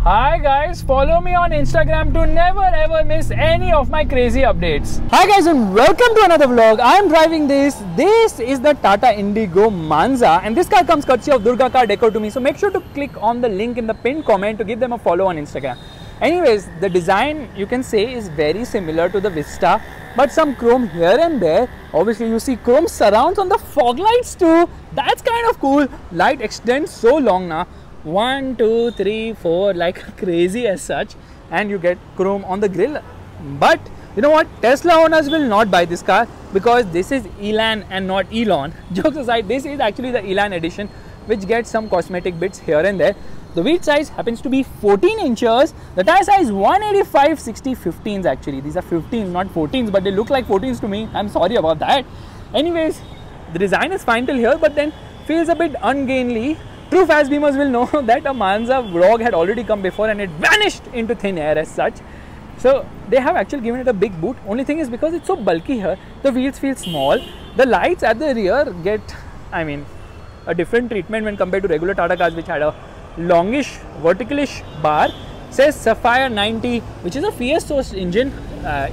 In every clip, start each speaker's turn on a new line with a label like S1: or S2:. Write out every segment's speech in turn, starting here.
S1: Hi guys, follow me on Instagram to never ever miss any of my crazy updates. Hi guys and welcome to another vlog. I am driving this. This is the Tata Indigo Manza and this car comes courtesy of Durga Car Decor to me. So make sure to click on the link in the pinned comment to give them a follow on Instagram. Anyways, the design you can say is very similar to the Vista, but some chrome here and there. Obviously you see chrome surrounds on the fog lights too. That's kind of cool. Light extends so long now. 1, 2, 3, 4 like crazy as such, and you get chrome on the grille. But you know what, Tesla owners will not buy this car because this is Elan and not Elon. Jokes aside, this is actually the Elan edition, which gets some cosmetic bits here and there. The wheel size happens to be 14 inches. The tire size 185/60 15s actually. These are 15s, not 14s, but they look like 14s to me. I'm sorry about that. Anyways, the design is fine till here, but then feels a bit ungainly. True fast beamers will know that a Manza vlog had already come before and it vanished into thin air as such. So they have actually given it a big boot. Only thing is because it's so bulky here, the wheels feel small. The lights at the rear get, a different treatment when compared to regular Tata cars, which had a longish, verticalish bar. It says Sapphire 90, which is a Fiat sourced engine.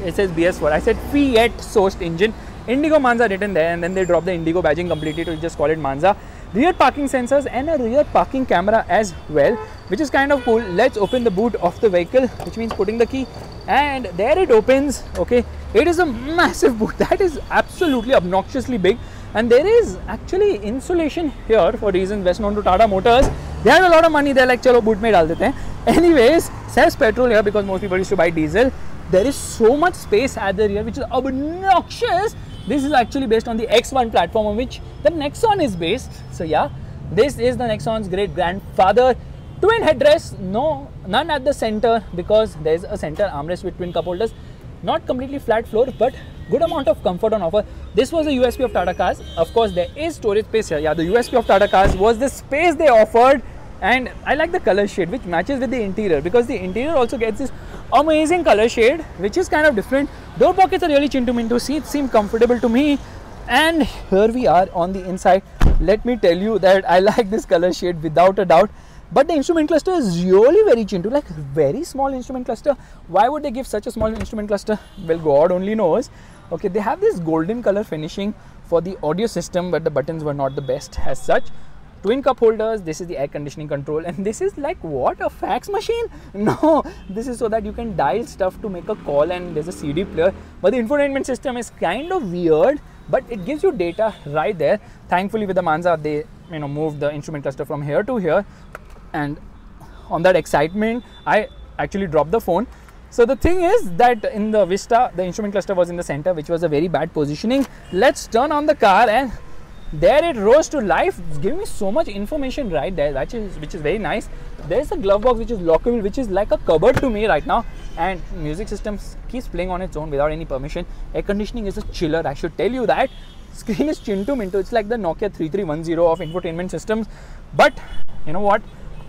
S1: It says BS4. I said Fiat sourced engine. Indigo Manza written there, and then they dropped the Indigo badging completely to just call it Manza. Rear parking sensors and a rear parking camera as well, which is kind of cool. Let's open the boot of the vehicle, which means putting the key, and there it opens. Okay, it is a massive boot. That is absolutely obnoxiously big, and there is actually insulation here for reasons best known to Tata Motors. They had a lot of money. They're like, chalo boot mein dal dete hain. Anyways, says petrol here because most people used to buy diesel. There is so much space at the rear, which is obnoxious. This is actually based on the X1 platform on which the Nexon is based. So yeah, this is the Nexon's great grandfather. Twin headrests, none at the center because there is a center armrest with twin cup holders. Not completely flat floor, but good amount of comfort on offer. This was the USP of Tata cars. Of course, there is storage space here. Yeah, the USP of Tata cars was the space they offered. And I like the color shade, which matches with the interior, because the interior also gets this amazing color shade, which is kind of different. Door pockets are really chin to minto. Seats seem comfortable to me. And here we are on the inside. Let me tell you that I like this color shade without a doubt. But the instrument cluster is really very chinto, like very small instrument cluster. Why would they give such a small instrument cluster? Well, God only knows. Okay, they have this golden color finishing for the audio system, but the buttons were not the best as such. Twin cup holders, this is the air conditioning control, and this is like what, a fax machine? No, this is so that you can dial stuff to make a call, and there's a CD player. But the infotainment system is kind of weird, but it gives you data right there. Thankfully with the Manza, they moved the instrument cluster from here to here, and on that excitement, I actually dropped the phone. So the thing is that in the Vista, the instrument cluster was in the center, which was a very bad positioning. Let's turn on the car, and there it rose to life. It's giving me so much information right there, which is very nice. There's a glove box which is lockable, which is like a cupboard to me right now, and music system keeps playing on its own without any permission. Air conditioning is a chiller, I should tell you that. Screen is chin to minto. It's like the Nokia 3310 of infotainment systems. But you know what?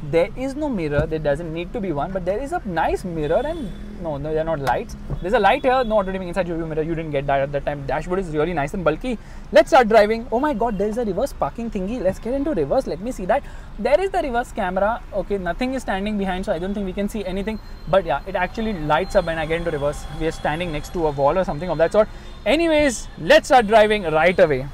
S1: There is no mirror. There doesn't need to be one, but there is a nice mirror, and no, they're not lights. There's a light here, no auto-dimming inside view mirror. You didn't get that at that time. Dashboard is really nice and bulky. Let's start driving. Oh my God, there is a reverse parking thingy. Let's get into reverse. Let me see that. There is the reverse camera. Okay, nothing is standing behind, so I don't think we can see anything. But yeah, it actually lights up when I get into reverse. We are standing next to a wall or something of that sort. Anyways, let's start driving right away.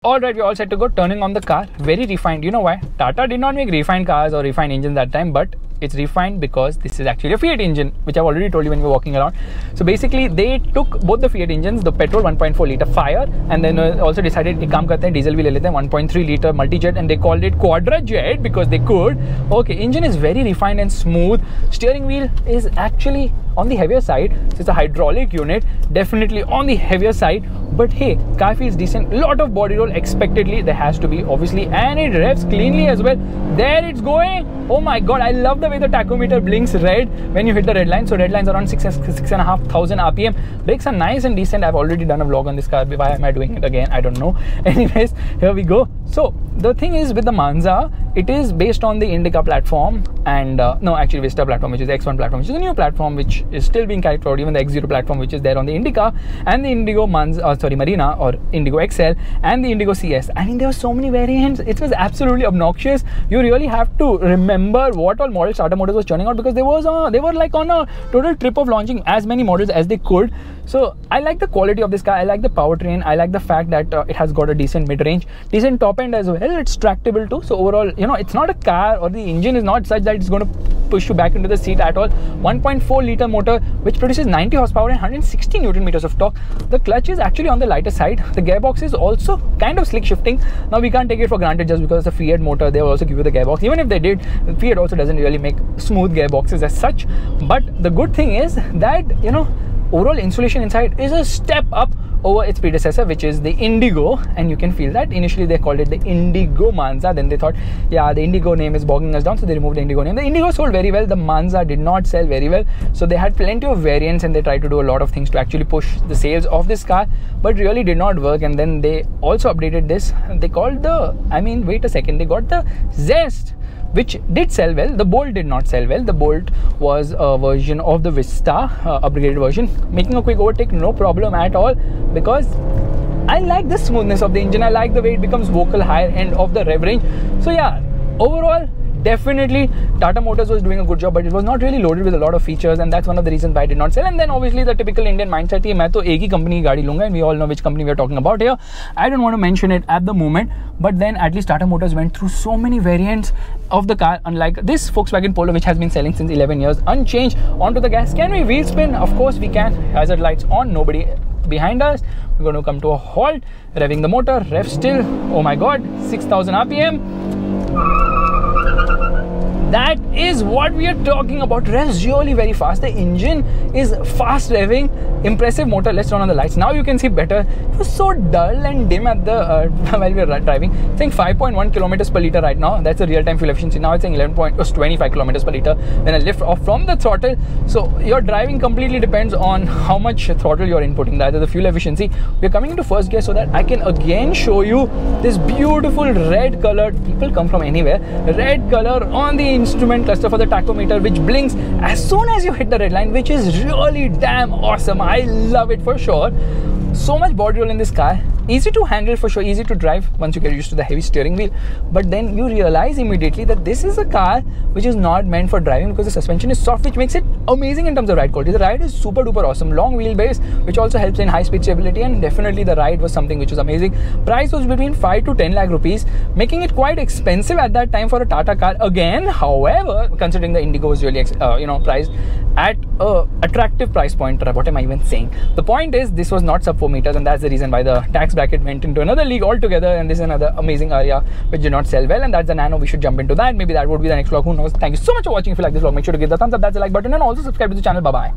S1: Alright, we're all set to go. Turning on the car. Very refined. You know why? Tata did not make refined cars or refined engines that time, but it's refined because this is actually a Fiat engine, which I've already told you when we were walking around. So basically, they took both the Fiat engines, the petrol 1.4 litre Fire, and then also decided ek kaam karte hain, diesel bhi le lete hain, 1.3 litre multi-jet, and they called it Quadra-Jet because they could. Okay, engine is very refined and smooth. Steering wheel is actually on the heavier side. So it's a hydraulic unit, definitely on the heavier side. But hey, car feels decent. Lot of body roll expectedly. There has to be, obviously, and it revs cleanly as well. There it's going. Oh my God, I love the way the tachometer blinks red when you hit the red line. So red line's around 6,500 RPM. Brakes are nice and decent. I've already done a vlog on this car. Why am I doing it again? I don't know. Anyways, here we go. So the thing is with the Manza, it is based on the Indica platform and no, actually Vista platform, which is the X1 platform, which is a new platform which is still being carried forward, even the X0 platform which is there on the Indica, and the Indigo Marina or Indigo XL and the Indigo CS. I mean, there were so many variants. It was absolutely obnoxious. You really have to remember what all models Tata Motors was churning out, because they were like on a total trip of launching as many models as they could. So I like the quality of this car. I like the powertrain. I like the fact that it has got a decent mid-range, decent top end as well. It's tractable too. So overall, you know, it's not a car, or the engine is not such that it's going to push you back into the seat at all. 1.4 liter motor which produces 90 horsepower and 160 Newton meters of torque. The clutch is actually on the lighter side. The gearbox is also kind of slick shifting. Now we can't take it for granted just because it's a Fiat motor. They will also give you the gearbox. Even if they did, Fiat also doesn't really make smooth gearboxes as such. But the good thing is that, you know, overall insulation inside is a step up over its predecessor, which is the Indigo, and you can feel that. Initially they called it the Indigo Manza, then they thought, yeah, the Indigo name is bogging us down, so they removed the Indigo name. The Indigo sold very well, the Manza did not sell very well, so they had plenty of variants and they tried to do a lot of things to actually push the sales of this car, but really did not work. And then they also updated this. They called the, wait a second, they got the Zest, which did sell well. The Bolt did not sell well. The Bolt was a version of the Vista, upgraded version. Making a quick overtake, no problem at all, because I like the smoothness of the engine. I like the way it becomes vocal higher end of the rev range. So yeah, overall, definitely Tata Motors was doing a good job, but it was not really loaded with a lot of features, and that's one of the reasons why it did not sell. And then obviously the typical Indian mindset is, मैं तो एक ही company की गाड़ी लूंगा, and we all know which company we are talking about here. I don't want to mention it at the moment, but then at least Tata Motors went through so many variants of the car, unlike this Volkswagen Polo, which has been selling since 11 years unchanged. Onto the gas. Can we wheel spin? Of course we can. Hazard lights on, nobody behind us. We're going to come to a halt, revving the motor, rev still. Oh my god, 6,000 RPM. That is what we are talking about. Revs really very fast. The engine is fast revving, impressive motor. Let's turn on the lights. Now you can see better. It was so dull and dim at the while we were driving. It's saying 5.1 kilometers per liter right now. That's the real-time fuel efficiency. Now it's saying 25 kilometers per liter when I lift off from the throttle. So your driving completely depends on how much throttle you're inputting, rather the fuel efficiency. We're coming into first gear so that I can again show you this beautiful red colored, people come from anywhere, red color on the instrument cluster for the tachometer, which blinks as soon as you hit the red line, which is really damn awesome. I love it for sure. So much body roll in this car. Easy to handle for sure, easy to drive once you get used to the heavy steering wheel. But then you realize immediately that this is a car which is not meant for driving, because the suspension is soft, which makes it amazing in terms of ride quality. The ride is super duper awesome. Long wheelbase, which also helps in high speed stability, and definitely the ride was something which was amazing. Price was between 5 to 10 lakh rupees, making it quite expensive at that time for a Tata car. Again, however, considering the Indigo was really priced at a attractive price point. What am I even saying? The point is, this was not sub 4 meters, and that's the reason why the tax bracket went into another league altogether. And this is another amazing area which did not sell well, and that's the Nano. We should jump into that. Maybe that would be the next vlog, who knows. Thank you so much for watching. If you like this vlog, make sure to give the thumbs up, that's the like button, and also subscribe to the channel. Bye bye.